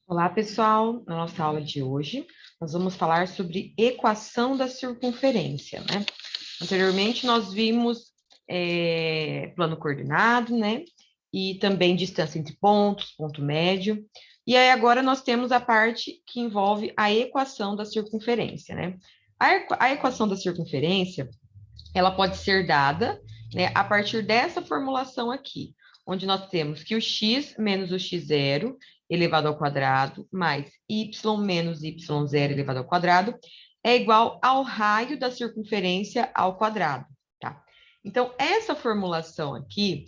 Olá, pessoal. Na nossa aula de hoje, nós vamos falar sobre equação da circunferência, né? Anteriormente, nós vimos plano coordenado, né? E também distância entre pontos, ponto médio. E aí, agora, nós temos a parte que envolve a equação da circunferência, né? A equação da circunferência, ela pode ser dada, né, a partir dessa formulação aqui, onde nós temos que o x menos o x0 elevado ao quadrado, mais y menos y0 elevado ao quadrado, é igual ao raio da circunferência ao quadrado, tá? Então, essa formulação aqui,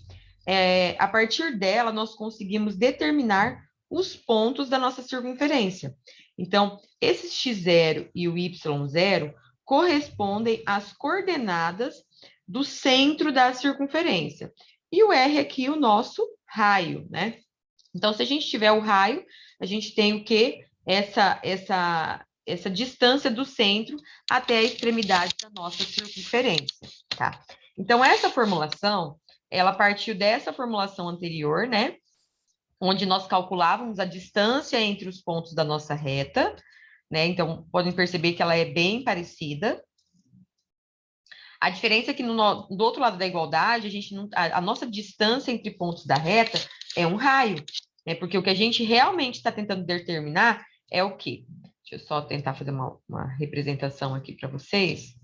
a partir dela, nós conseguimos determinar os pontos da nossa circunferência. Então, esse x0 e o y0 correspondem às coordenadas do centro da circunferência. E o R aqui, o nosso raio, né? Então, se a gente tiver o raio, a gente tem o quê? Essa distância do centro até a extremidade da nossa circunferência, tá? Então, essa formulação, ela partiu dessa formulação anterior, né? Onde nós calculávamos a distância entre os pontos da nossa reta, né? Então, podem perceber que ela é bem parecida. A diferença é que do outro lado da igualdade, a nossa distância entre pontos da reta é um raio, né? Porque o que a gente realmente está tentando determinar é o quê? Deixa eu só tentar fazer uma representação aqui para vocês.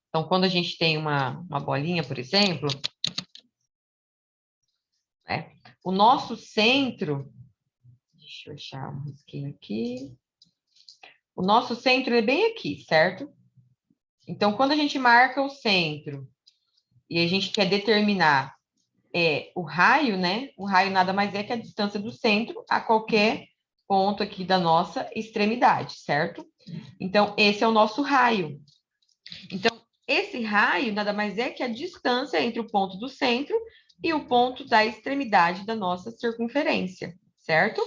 Então, quando a gente tem uma bolinha, por exemplo, né? O nosso centro, deixa eu achar um risquinho aqui. O nosso centro é bem aqui, certo? Então, quando a gente marca o centro e a gente quer determinar o raio, né? O raio nada mais é que a distância do centro a qualquer ponto aqui da nossa extremidade, certo? Então, esse é o nosso raio. Então, esse raio nada mais é que a distância entre o ponto do centro e o ponto da extremidade da nossa circunferência, certo?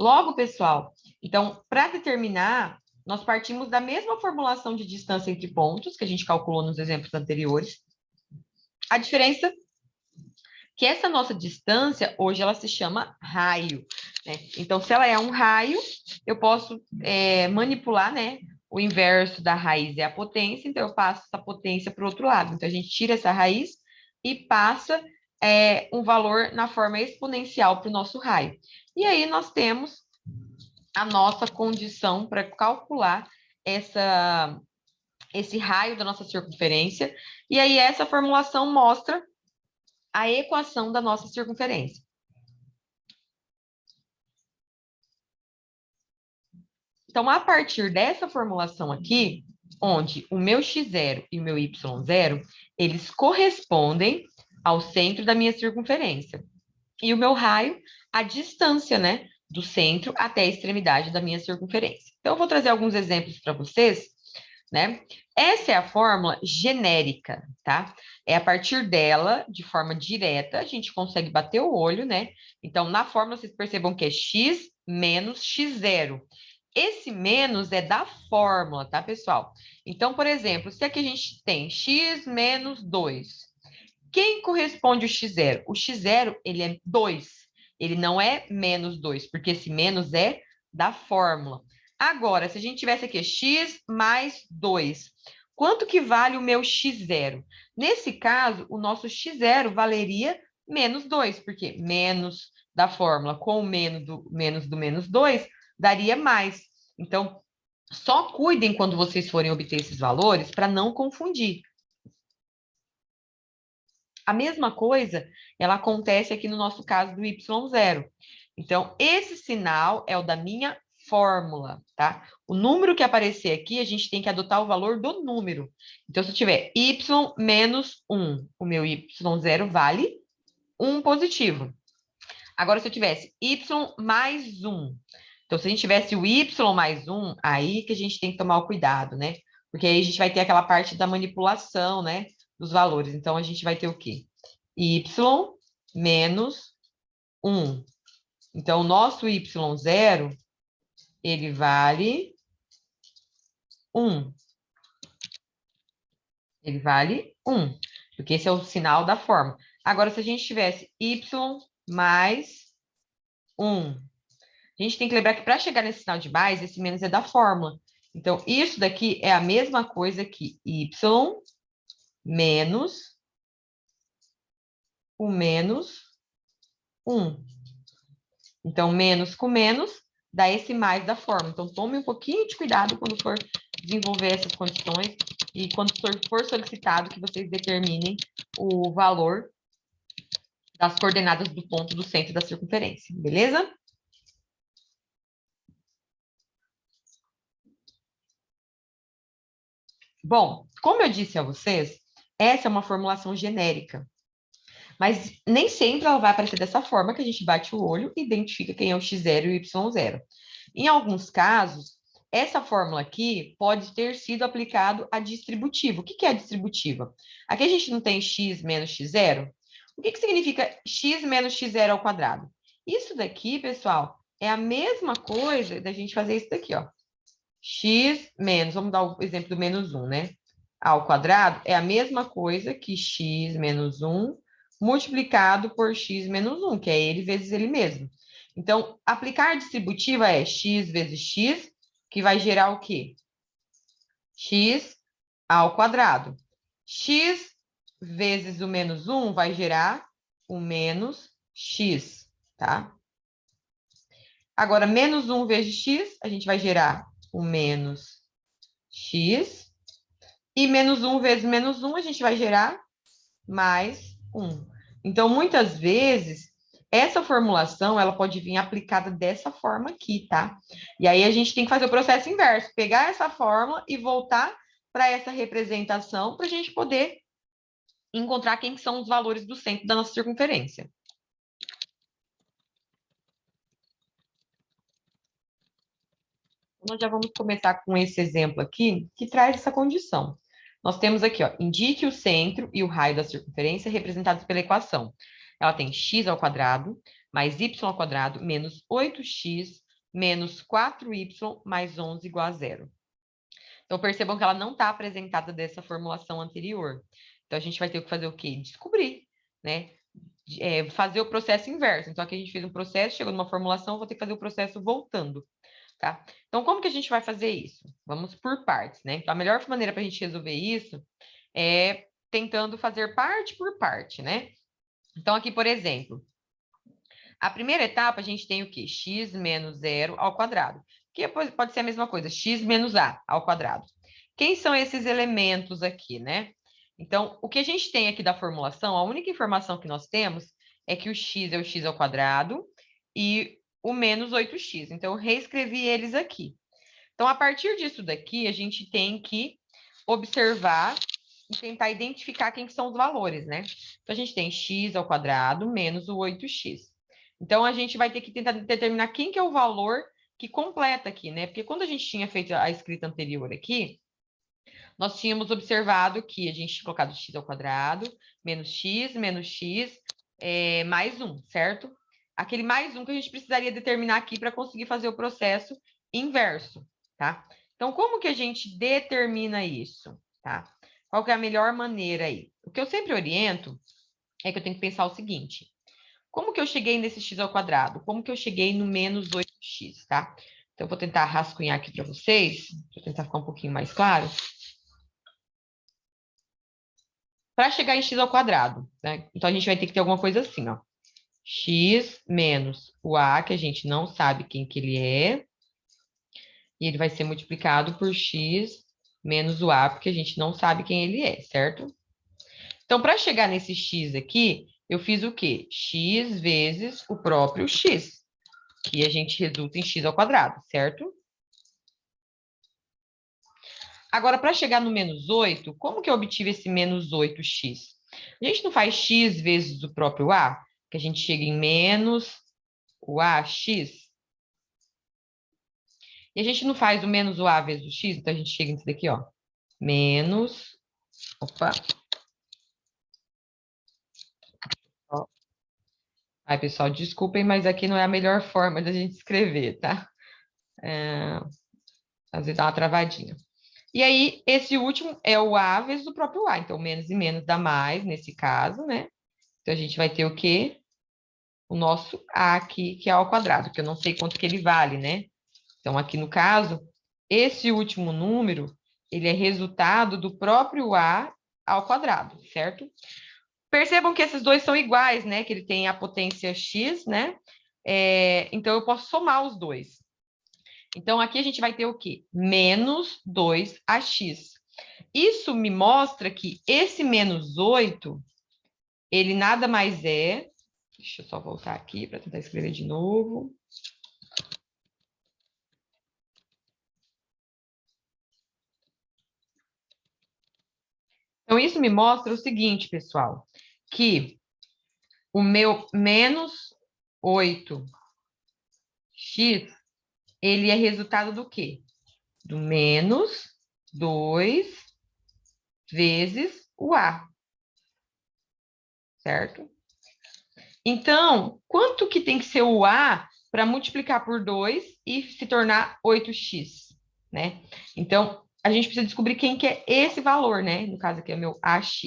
Logo, pessoal, então, para determinar, nós partimos da mesma formulação de distância entre pontos que a gente calculou nos exemplos anteriores. A diferença que essa nossa distância, hoje, ela se chama raio, né? Então, se ela é um raio, eu posso manipular, né? O inverso da raiz é a potência, então eu passo essa potência para o outro lado. Então, a gente tira essa raiz e passa um valor na forma exponencial para o nosso raio. E aí, nós temos a nossa condição para calcular esse raio da nossa circunferência. E aí, essa formulação mostra a equação da nossa circunferência. Então, a partir dessa formulação aqui, onde o meu x0 e o meu y0, eles correspondem ao centro da minha circunferência. E o meu raio, a distância, né, do centro até a extremidade da minha circunferência. Então, eu vou trazer alguns exemplos para vocês, né? Essa é a fórmula genérica, tá? É a partir dela, de forma direta, a gente consegue bater o olho, né? Então, na fórmula, vocês percebam que é x menos x0. Esse menos é da fórmula, tá, pessoal? Então, por exemplo, se aqui a gente tem x menos 2, quem corresponde ao x0? O x0, ele é 2. Ele não é menos 2, porque esse menos é da fórmula. Agora, se a gente tivesse aqui x mais 2, quanto que vale o meu x0? Nesse caso, o nosso x0 valeria menos 2, porque menos da fórmula com o menos do menos 2 daria mais. Então, só cuidem quando vocês forem obter esses valores para não confundir. A mesma coisa, ela acontece aqui no nosso caso do y0. Então, esse sinal é o da minha fórmula, tá? O número que aparecer aqui, a gente tem que adotar o valor do número. Então, se eu tiver y menos 1, o meu y0 vale 1 positivo. Agora, se eu tivesse y mais 1, então, se a gente tivesse o y mais 1, aí que a gente tem que tomar o cuidado, né? Porque aí a gente vai ter aquela parte da manipulação, né? Dos valores. Então, a gente vai ter o quê? Y menos 1. Então, o nosso y0, ele vale 1. Ele vale 1. porque esse é o sinal da fórmula. Agora, se a gente tivesse y mais 1, a gente tem que lembrar que para chegar nesse sinal de mais, esse menos é da fórmula. Então, isso daqui é a mesma coisa que y menos o menos 1. Então, menos com menos dá esse mais da fórmula. Então, tome um pouquinho de cuidado quando for desenvolver essas condições e quando for solicitado que vocês determinem o valor das coordenadas do ponto do centro da circunferência, beleza? Bom, como eu disse a vocês, essa é uma formulação genérica. Mas nem sempre ela vai aparecer dessa forma, que a gente bate o olho e identifica quem é o x0 e o y0. Em alguns casos, essa fórmula aqui pode ter sido aplicado a distributiva. O que é a distributiva? Aqui a gente não tem x menos x0. O que significa x menos x0 ao quadrado? Isso daqui, pessoal, é a mesma coisa da gente fazer isso daqui, ó. X menos, vamos dar o exemplo do menos 1, né? Ao quadrado é a mesma coisa que x menos 1 multiplicado por x menos 1, que é ele vezes ele mesmo. Então, aplicar a distributiva é x vezes x, que vai gerar o quê? X ao quadrado. X vezes o menos 1 vai gerar o menos x, tá? Agora, menos 1 vezes x, a gente vai gerar o menos x. E menos 1 vezes menos 1, a gente vai gerar mais 1. Então, muitas vezes, essa formulação, ela pode vir aplicada dessa forma aqui, tá? E aí, a gente tem que fazer o processo inverso. Pegar essa fórmula e voltar para essa representação para a gente poder encontrar quem são os valores do centro da nossa circunferência. Nós já vamos começar com esse exemplo aqui, que traz essa condição. Nós temos aqui, ó, indique o centro e o raio da circunferência representados pela equação. Ela tem x ao quadrado mais y ao quadrado menos 8x menos 4y mais 11 igual a 0. Então, percebam que ela não está apresentada dessa formulação anterior. Então, a gente vai ter que fazer o quê? Descobrir, né? Fazer o processo inverso. Então, aqui a gente fez um processo, chegou numa formulação, vou ter que fazer o processo voltando. Tá? Então, como que a gente vai fazer isso? Vamos por partes, né? Então, a melhor maneira para a gente resolver isso é tentando fazer parte por parte, né? Então, aqui, por exemplo, a primeira etapa a gente tem o quê? X menos 0 ao quadrado. Que pode ser a mesma coisa, x menos a ao quadrado. Quem são esses elementos aqui, né? Então, o que a gente tem aqui da formulação, a única informação que nós temos é que o x é o x ao quadrado e o menos 8x. Então, eu reescrevi eles aqui. Então, a partir disso daqui, a gente tem que observar e tentar identificar quem que são os valores, né? Então, a gente tem x ao quadrado menos o 8x. Então, a gente vai ter que tentar determinar quem que é o valor que completa aqui, né? Porque quando a gente tinha feito a escrita anterior aqui, nós tínhamos observado que a gente tinha colocado x ao quadrado menos x mais 1, certo? Aquele mais 1 que a gente precisaria determinar aqui para conseguir fazer o processo inverso, tá? Então, como que a gente determina isso, tá? Qual que é a melhor maneira aí? O que eu sempre oriento é que eu tenho que pensar o seguinte: como que eu cheguei nesse x ao quadrado? Como que eu cheguei no menos 8x, tá? Então, eu vou tentar rascunhar aqui para vocês, para tentar ficar um pouquinho mais claro. Para chegar em x ao quadrado, né? Então, a gente vai ter que ter alguma coisa assim, ó. X menos o a, que a gente não sabe quem que ele é, e ele vai ser multiplicado por x menos o a, porque a gente não sabe quem ele é, certo? Então, para chegar nesse x aqui, eu fiz o quê? X vezes o próprio x, que a gente resulta em x ao quadrado, certo? Agora, para chegar no menos 8, como que eu obtive esse menos 8x? A gente não faz x vezes o próprio a, que a gente chega em menos o ax. E a gente não faz o menos o a vezes o x, então a gente chega nisso daqui, ó. Menos... Opa! Ó. Ai, pessoal, desculpem, mas aqui não é a melhor forma da gente escrever, tá? Às vezes dá uma travadinha. E aí, esse último é o A vezes o próprio A. Então, menos e menos dá mais, nesse caso, né? Então, a gente vai ter o quê? O nosso A aqui, que é ao quadrado, que eu não sei quanto que ele vale, né? Então, aqui no caso, esse último número, ele é resultado do próprio A ao quadrado, certo? Percebam que esses dois são iguais, né? Que ele tem a potência x, né? Então, eu posso somar os dois. Então, aqui a gente vai ter o quê? Menos 2ax. Isso me mostra que esse menos 8, ele nada mais é... Deixa eu só voltar aqui para tentar escrever de novo. Então, isso me mostra o seguinte, pessoal, que o meu menos 8x, ele é resultado do quê? Do menos 2 vezes o A, certo? Então, quanto que tem que ser o A para multiplicar por 2 e se tornar 8x, né? Então, a gente precisa descobrir quem que é esse valor, né? No caso aqui é o meu AX.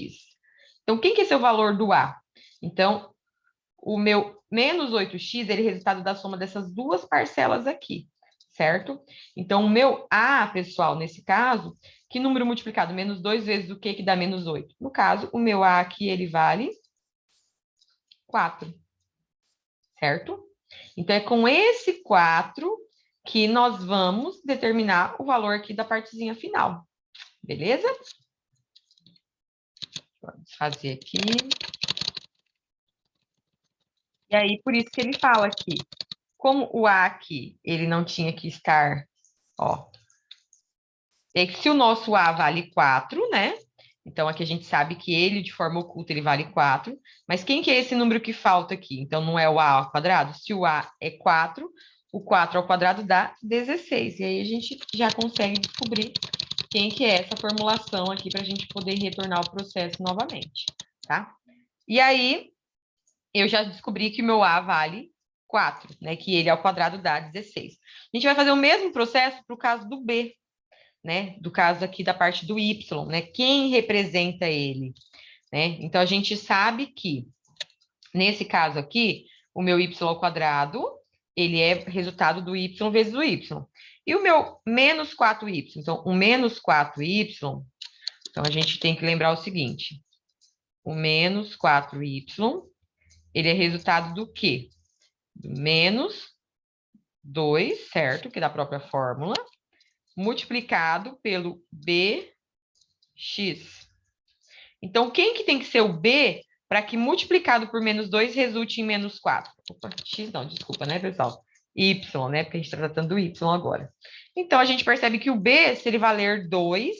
Então, quem que é esse o valor do A? Então, o meu menos 8x, ele é resultado da soma dessas duas parcelas aqui, certo? Então, o meu A, pessoal, nesse caso, que número multiplicado? Menos 2 vezes o que dá menos 8? No caso, o meu A aqui, ele vale 4, certo? Então, é com esse 4 que nós vamos determinar o valor aqui da partezinha final, beleza? Vamos fazer aqui. E aí, por isso que ele fala aqui, como o A aqui, ele não tinha que estar, ó, é que se o nosso A vale 4, né? Então, aqui a gente sabe que ele, de forma oculta, ele vale 4. Mas quem que é esse número que falta aqui? Então, não é o A ao quadrado? Se o A é 4, o 4 ao quadrado dá 16. E aí, a gente já consegue descobrir quem que é essa formulação aqui para a gente poder retornar o processo novamente, tá? E aí, eu já descobri que o meu A vale 4, né? Que ele ao quadrado dá 16. A gente vai fazer o mesmo processo para o caso do B, né? Do caso aqui da parte do Y, né? Quem representa ele, né? Então, a gente sabe que, nesse caso aqui, o meu Y ao quadrado, ele é resultado do Y vezes o Y. E o meu menos 4y? Então, o menos 4y, então, a gente tem que lembrar o seguinte. O menos 4y, ele é resultado do quê? Do menos 2, certo? Que é da própria fórmula, multiplicado pelo bx. Então, quem que tem que ser o b para que multiplicado por menos 2 resulte em menos 4? Opa, x não, desculpa, né, pessoal? Y, né? Porque a gente está tratando do y agora. Então, a gente percebe que o b, se ele valer 2,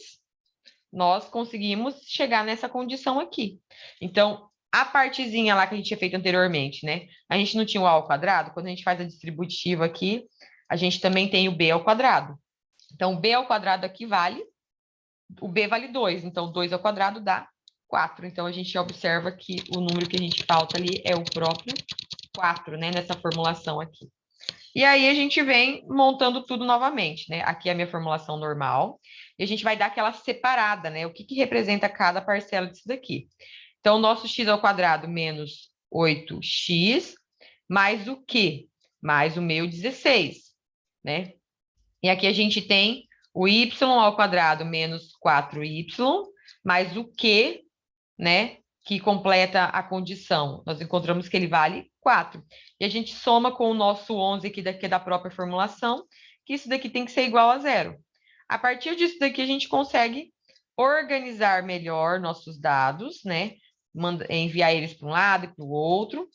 nós conseguimos chegar nessa condição aqui. Então, a partezinha lá que a gente tinha feito anteriormente, né? A gente não tinha o a ao quadrado? Quando a gente faz a distributiva aqui, a gente também tem o b ao quadrado. Então, o b ao quadrado aqui vale, o b vale 2, então 2 ao quadrado dá 4. Então, a gente observa que o número que a gente falta ali é o próprio 4, né? Nessa formulação aqui. E aí, a gente vem montando tudo novamente, né? Aqui é a minha formulação normal. E a gente vai dar aquela separada, né? O que que representa cada parcela disso daqui. Então, o nosso x ao quadrado menos 8x, mais o quê? Mais o meu 16, né? E aqui a gente tem o y ao quadrado menos 4y, mais o q, né? Que completa a condição. Nós encontramos que ele vale 4. E a gente soma com o nosso 11 aqui da própria formulação, que isso daqui tem que ser igual a 0. A partir disso daqui, a gente consegue organizar melhor nossos dados, né? Enviar eles para um lado e para o outro,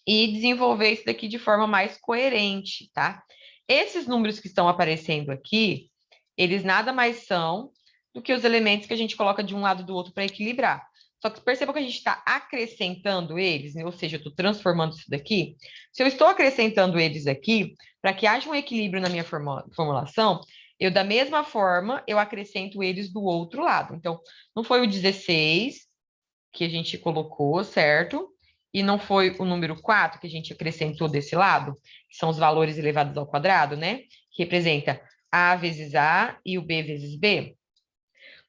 e desenvolver isso daqui de forma mais coerente, tá? Esses números que estão aparecendo aqui, eles nada mais são do que os elementos que a gente coloca de um lado do outro para equilibrar. Só que perceba que a gente está acrescentando eles, né? Ou seja, eu estou transformando isso daqui. Se eu estou acrescentando eles aqui, para que haja um equilíbrio na minha formulação, eu, da mesma forma, eu acrescento eles do outro lado. Então, não foi o 16 que a gente colocou, certo? E não foi o número 4 que a gente acrescentou desse lado, que são os valores elevados ao quadrado, né? Que representa A vezes A e o B vezes B.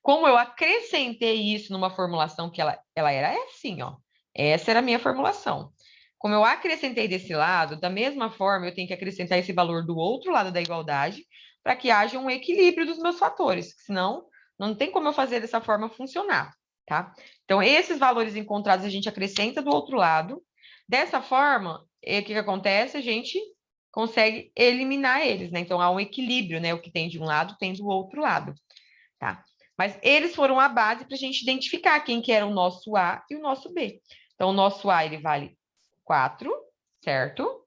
como eu acrescentei isso numa formulação que ela era assim, ó. Essa era a minha formulação. Como eu acrescentei desse lado, da mesma forma, eu tenho que acrescentar esse valor do outro lado da igualdade para que haja um equilíbrio dos meus fatores, senão não tem como eu fazer dessa forma funcionar, tá? Então, esses valores encontrados a gente acrescenta do outro lado. Dessa forma, o que acontece? A gente consegue eliminar eles, né? Então, há um equilíbrio, né? O que tem de um lado tem do outro lado, tá? Mas eles foram a base para a gente identificar quem que era o nosso A e o nosso B. Então, o nosso A, ele vale 4, certo?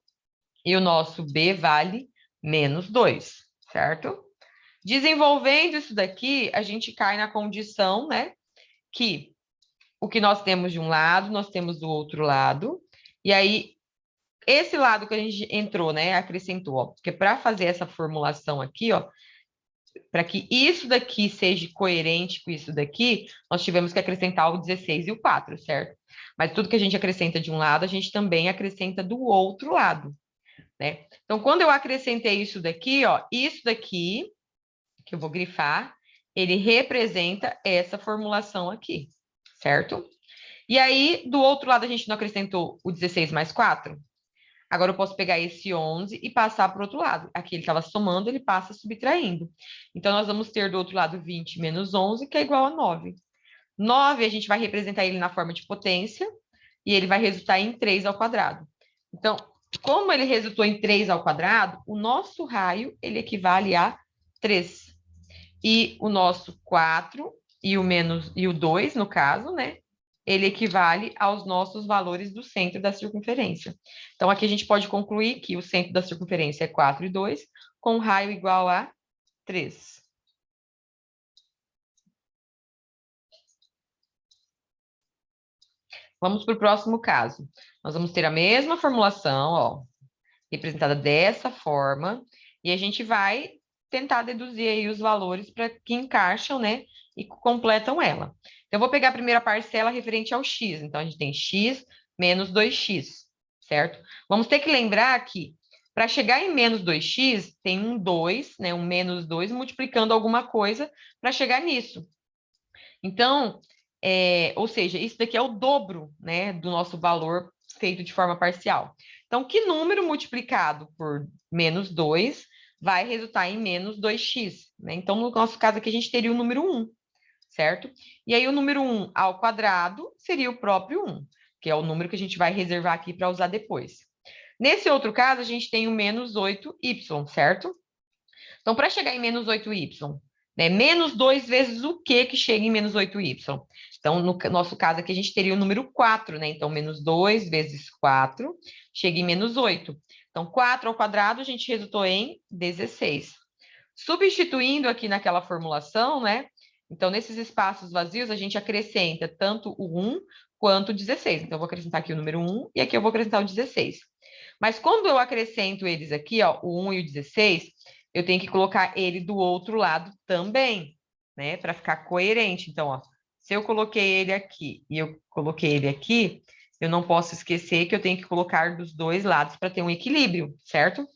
E o nosso B vale menos 2, certo? Desenvolvendo isso daqui, a gente cai na condição, né? Que o que nós temos de um lado, nós temos do outro lado. E aí, esse lado que a gente entrou, né? Acrescentou, ó. Porque para fazer essa formulação aqui, ó, para que isso daqui seja coerente com isso daqui, nós tivemos que acrescentar o 16 e o 4, certo? Mas tudo que a gente acrescenta de um lado, a gente também acrescenta do outro lado, né? Então, quando eu acrescentei isso daqui, ó, isso daqui, que eu vou grifar, ele representa essa formulação aqui, certo? E aí, do outro lado, a gente não acrescentou o 16 mais 4? Agora eu posso pegar esse 11 e passar para o outro lado. Aqui ele estava somando, ele passa subtraindo. Então, nós vamos ter do outro lado 20 menos 11, que é igual a 9. 9, a gente vai representar ele na forma de potência, e ele vai resultar em 3 ao quadrado. Então, como ele resultou em 3 ao quadrado, o nosso raio, ele equivale a 3. E o nosso 4 e o 2, no caso, né? Ele equivale aos nossos valores do centro da circunferência. Então, aqui a gente pode concluir que o centro da circunferência é 4 e 2, com raio igual a 3. Vamos para o próximo caso. Nós vamos ter a mesma formulação, ó, representada dessa forma, e a gente vai tentar deduzir aí os valores para que encaixam, né, e completam ela. Então, eu vou pegar a primeira parcela referente ao x. Então, a gente tem x menos 2x, certo? Vamos ter que lembrar que, para chegar em menos 2x, tem um 2, né, um menos 2, multiplicando alguma coisa para chegar nisso. Então, ou seja, isso daqui é o dobro, né, do nosso valor feito de forma parcial. Então, que número multiplicado por menos 2 vai resultar em menos 2x, né? Então, no nosso caso aqui, a gente teria o número 1, certo? E aí, o número 1 ao quadrado seria o próprio 1, que é o número que a gente vai reservar aqui para usar depois. Nesse outro caso, a gente tem o menos 8y, certo? Então, para chegar em menos 8y, né, menos 2 vezes o que chega em menos 8y? Então, no nosso caso aqui, a gente teria o número 4, né? Então, menos 2 vezes 4 chega em menos 8. Então, 4 ao quadrado, a gente resultou em 16. Substituindo aqui naquela formulação, né? Então, nesses espaços vazios, a gente acrescenta tanto o 1 quanto o 16. Então, eu vou acrescentar aqui o número 1 e aqui eu vou acrescentar o 16. Mas quando eu acrescento eles aqui, ó, o 1 e o 16, eu tenho que colocar ele do outro lado também, né? Para ficar coerente. Então, ó, se eu coloquei ele aqui e eu coloquei ele aqui, eu não posso esquecer que eu tenho que colocar dos dois lados para ter um equilíbrio, certo?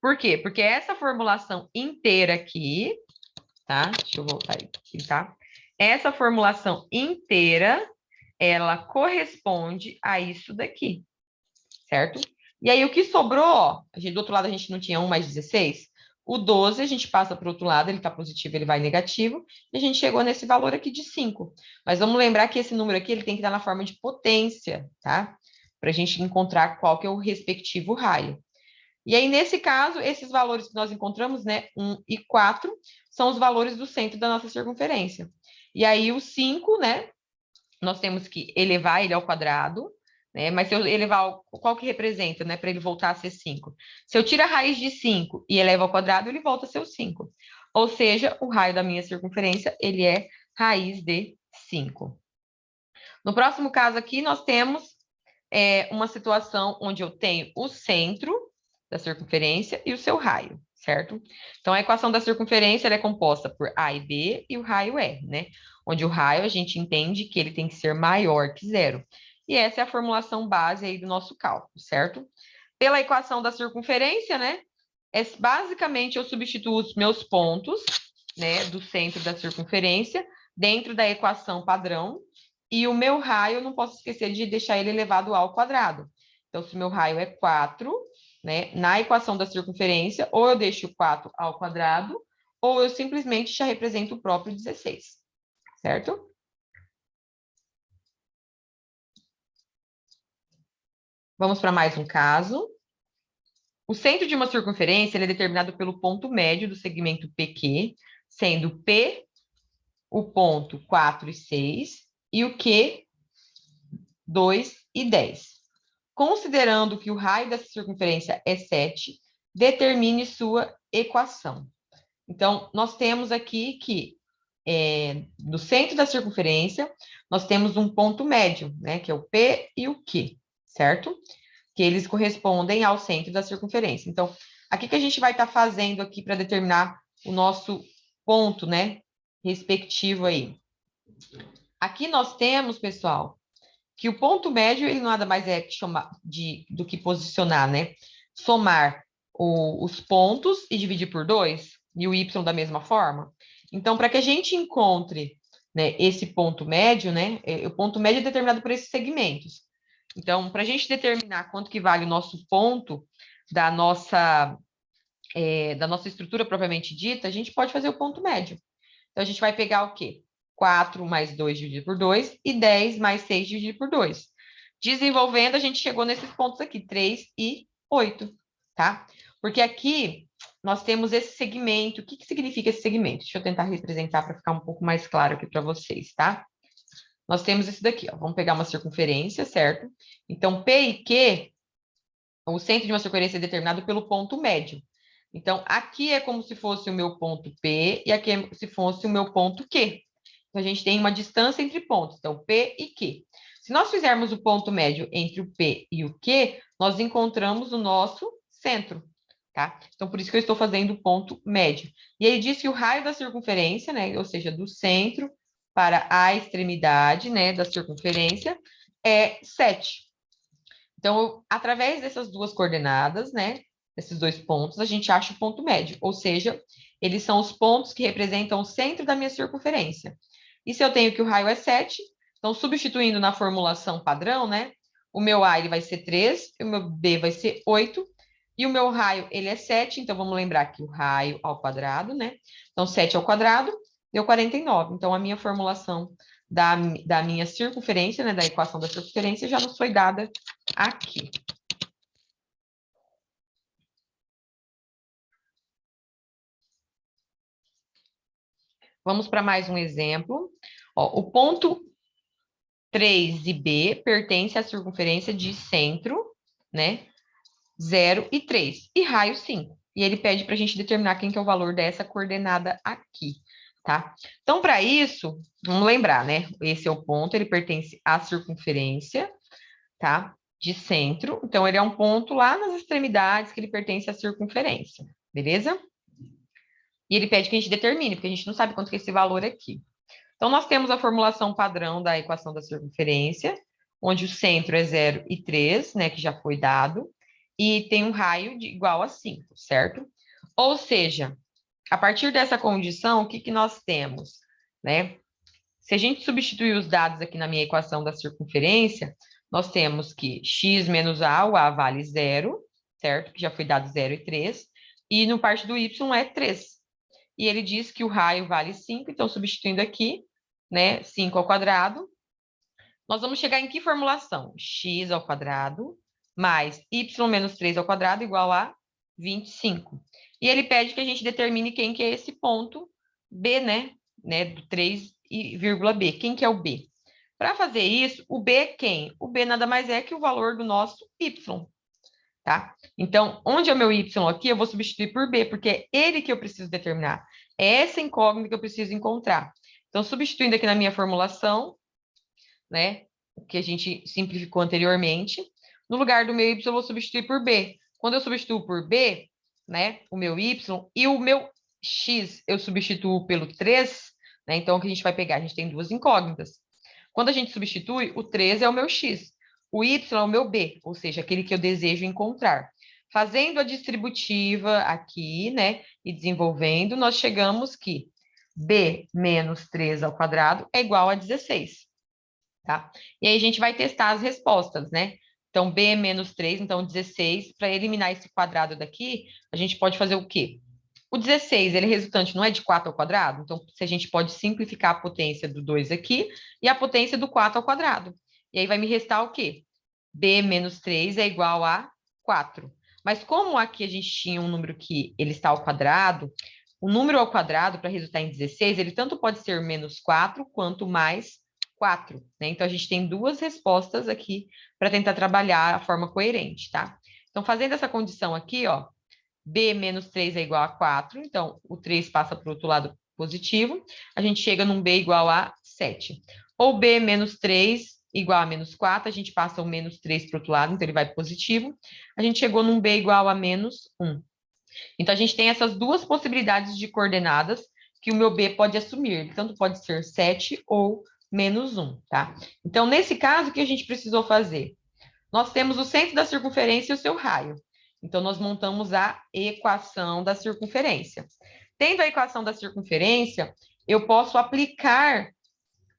Por quê? Porque essa formulação inteira aqui, tá? Deixa eu voltar aqui, tá? Essa formulação inteira, ela corresponde a isso daqui, certo? E aí, o que sobrou, ó, do outro lado a gente não tinha 1 mais 16, o 12 a gente passa para o outro lado, ele está positivo, ele vai negativo, e a gente chegou nesse valor aqui de 5. Mas vamos lembrar que esse número aqui, ele tem que estar na forma de potência, tá? Para a gente encontrar qual que é o respectivo raio. E aí, nesse caso, esses valores que nós encontramos, né, 1 e 4, são os valores do centro da nossa circunferência. E aí, o 5, né, nós temos que elevar ele ao quadrado, né? Mas se eu elevar, qual que representa, né? Para ele voltar a ser 5. Se eu tiro a raiz de 5 e elevo ao quadrado, ele volta a ser o 5. Ou seja, o raio da minha circunferência, ele é raiz de 5. No próximo caso aqui, nós temos uma situação onde eu tenho o centro da circunferência e o seu raio, certo? Então, a equação da circunferência ela é composta por A e B e o raio R, né? Onde o raio a gente entende que ele tem que ser maior que zero. E essa é a formulação base aí do nosso cálculo, certo? Pela equação da circunferência, né? Basicamente, eu substituo os meus pontos né, do centro da circunferência dentro da equação padrão. E o meu raio, eu não posso esquecer de deixar ele elevado ao quadrado. Então, se o meu raio é 4, né, na equação da circunferência, ou eu deixo 4 ao quadrado, ou eu simplesmente já represento o próprio 16, certo? Vamos para mais um caso. O centro de uma circunferência ele é determinado pelo ponto médio do segmento PQ, sendo P o ponto 4 e 6 e o Q 2 e 10. Considerando que o raio dessa circunferência é 7, determine sua equação. Então, nós temos aqui que no centro da circunferência, nós temos um ponto médio, né, que é o P e o Q, certo? Que eles correspondem ao centro da circunferência. Então, aqui que a gente vai estar fazendo aqui para determinar o nosso ponto, né, respectivo aí. Aqui nós temos, pessoal, que o ponto médio, ele nada mais é do que posicionar, né? Somar os pontos e dividir por 2, e o y da mesma forma. Então, para que a gente encontre, né, esse ponto médio, né? O ponto médio é determinado por esses segmentos. Então, para a gente determinar quanto que vale o nosso ponto da nossa estrutura propriamente dita, a gente pode fazer o ponto médio. Então, a gente vai pegar o quê? 4 mais 2 dividido por 2 e 10 mais 6 dividido por 2. Desenvolvendo, a gente chegou nesses pontos aqui, 3 e 8, tá? Porque aqui nós temos esse segmento. O que significa esse segmento? Deixa eu tentar representar para ficar um pouco mais claro aqui para vocês, tá? Nós temos isso daqui, ó. Vamos pegar uma circunferência, certo? Então, P e Q, o centro de uma circunferência é determinado pelo ponto médio. Então, aqui é como se fosse o meu ponto P e aqui é como se fosse o meu ponto Q. Então, a gente tem uma distância entre pontos, então P e Q. Se nós fizermos o ponto médio entre o P e o Q, nós encontramos o nosso centro, tá? Então, por isso que eu estou fazendo o ponto médio. E ele diz que o raio da circunferência, né, ou seja, do centro para a extremidade, né, da circunferência, é 7. Então, através dessas duas coordenadas, né, desses dois pontos, a gente acha o ponto médio, ou seja, eles são os pontos que representam o centro da minha circunferência. E se eu tenho que o raio é 7, então, substituindo na formulação padrão, né, o meu A ele vai ser 3, o meu B vai ser 8, e o meu raio ele é 7, então vamos lembrar que o raio ao quadrado, né? Então, 7 ao quadrado deu 49. Então, a minha formulação da minha circunferência, né, da equação da circunferência, já nos foi dada aqui. Vamos para mais um exemplo. Ó, o ponto 3 e B pertence à circunferência de centro, né? 0 e 3, e raio 5. E ele pede para a gente determinar quem que é o valor dessa coordenada aqui, tá? Então, para isso, vamos lembrar, né? Esse é o ponto, ele pertence à circunferência, tá? De centro. Então, ele é um ponto lá nas extremidades que ele pertence à circunferência, beleza? E ele pede que a gente determine, porque a gente não sabe quanto que é esse valor aqui. Então, nós temos a formulação padrão da equação da circunferência, onde o centro é 0 e 3, né, que já foi dado, e tem um raio igual a 5, certo? Ou seja, a partir dessa condição, o que, que nós temos, né? Se a gente substituir os dados aqui na minha equação da circunferência, nós temos que x menos a, o a vale 0, certo? Que já foi dado 0 e 3, e no parte do y é 3. E ele diz que o raio vale 5, então substituindo aqui, né, 5 ao quadrado, nós vamos chegar em que formulação? X ao quadrado mais y menos 3 ao quadrado igual a 25. E ele pede que a gente determine quem que é esse ponto B, né, do 3 e vírgula B. Quem que é o B? Para fazer isso, o B é quem? O B nada mais é que o valor do nosso y, tá? Então, onde é o meu y aqui, eu vou substituir por b, porque é ele que eu preciso determinar. É essa incógnita que eu preciso encontrar. Então, substituindo aqui na minha formulação, né, o que a gente simplificou anteriormente, no lugar do meu y, eu vou substituir por b. Quando eu substituo por b, né, o meu y, e o meu x eu substituo pelo 3, né, então o que a gente vai pegar? A gente tem duas incógnitas. Quando a gente substitui, o 3 é o meu x, o y é o meu b, ou seja, aquele que eu desejo encontrar. Fazendo a distributiva aqui, né, e desenvolvendo, nós chegamos que b menos 3 ao quadrado é igual a 16, tá? E aí a gente vai testar as respostas, né? Então, b menos 3, então 16. Para eliminar esse quadrado daqui, a gente pode fazer o quê? O 16, ele é resultante, não é de 4 ao quadrado? Então, se a gente pode simplificar a potência do 2 aqui e a potência do 4 ao quadrado. E aí vai me restar o quê? B menos 3 é igual a 4. Mas como aqui a gente tinha um número que ele está ao quadrado, o número ao quadrado, para resultar em 16, ele tanto pode ser menos 4 quanto mais 4, né? Então, a gente tem duas respostas aqui para tentar trabalhar a forma coerente, tá? Então, fazendo essa condição aqui, ó, b menos 3 é igual a 4, então o 3 passa para o outro lado positivo, a gente chega num b igual a 7. Ou b menos 3 igual a menos 4, a gente passa o menos 3 para o outro lado, então ele vai positivo. A gente chegou num b igual a menos 1. Então, a gente tem essas duas possibilidades de coordenadas que o meu b pode assumir. Ele tanto pode ser 7 ou menos 1, tá? Então, nesse caso, o que a gente precisou fazer? Nós temos o centro da circunferência e o seu raio. Então, nós montamos a equação da circunferência. Tendo a equação da circunferência, eu posso aplicar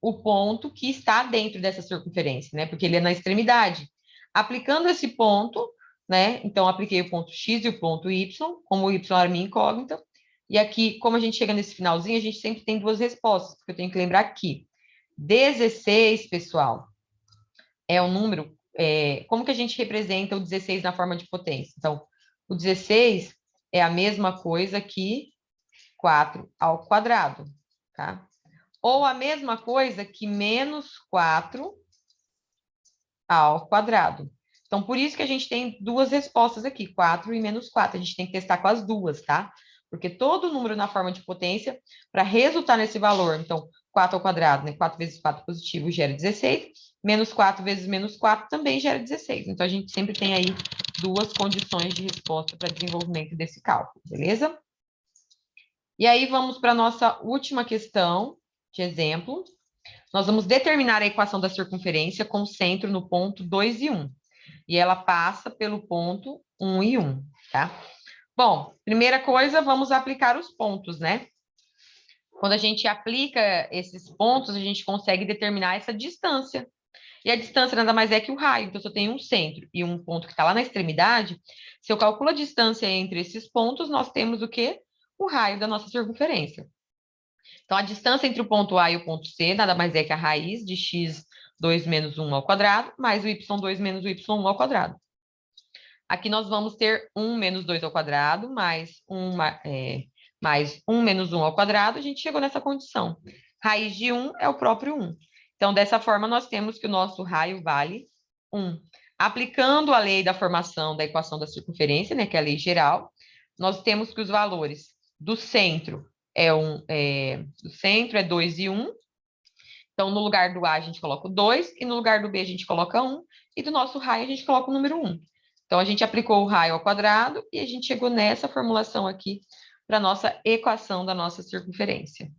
o ponto que está dentro dessa circunferência, né? Porque ele é na extremidade. Aplicando esse ponto, né? Então, apliquei o ponto X e o ponto Y, como o Y era minha incógnita. E aqui, como a gente chega nesse finalzinho, a gente sempre tem duas respostas, porque eu tenho que lembrar aqui. 16, pessoal, é um número. Como que a gente representa o 16 na forma de potência? Então, o 16 é a mesma coisa que 4 ao quadrado, tá? Ou a mesma coisa que menos 4 ao quadrado. Então, por isso que a gente tem duas respostas aqui, 4 e menos 4. A gente tem que testar com as duas, tá? Porque todo número na forma de potência, para resultar nesse valor, então, 4 ao quadrado, né? 4 vezes 4 positivo gera 16, menos 4 vezes menos 4 também gera 16. Então, a gente sempre tem aí duas condições de resposta para desenvolvimento desse cálculo, beleza? E aí, vamos para a nossa última questão de exemplo. Nós vamos determinar a equação da circunferência com centro no ponto 2 e 1. E ela passa pelo ponto 1 e 1, tá? Bom, primeira coisa, vamos aplicar os pontos, né? Quando a gente aplica esses pontos, a gente consegue determinar essa distância. E a distância nada mais é que o raio. Então, se eu tenho um centro e um ponto que está lá na extremidade, se eu calculo a distância entre esses pontos, nós temos o quê? O raio da nossa circunferência. Então, a distância entre o ponto A e o ponto C nada mais é que a raiz de x2 menos 1 ao quadrado, mais o y2 menos o y1 ao quadrado. Aqui nós vamos ter 1 menos 2 ao quadrado, mais 1 menos 1 ao quadrado. A gente chegou nessa condição. Raiz de 1 é o próprio 1. Então, dessa forma, nós temos que o nosso raio vale 1. Aplicando a lei da formação da equação da circunferência, né, que é a lei geral, nós temos que os valores do centro do centro é 2 e 1. Então, no lugar do A, a gente coloca o 2, e no lugar do B, a gente coloca 1, e do nosso raio, a gente coloca o número 1. Então, a gente aplicou o raio ao quadrado, e a gente chegou nessa formulação aqui para a nossa equação da nossa circunferência.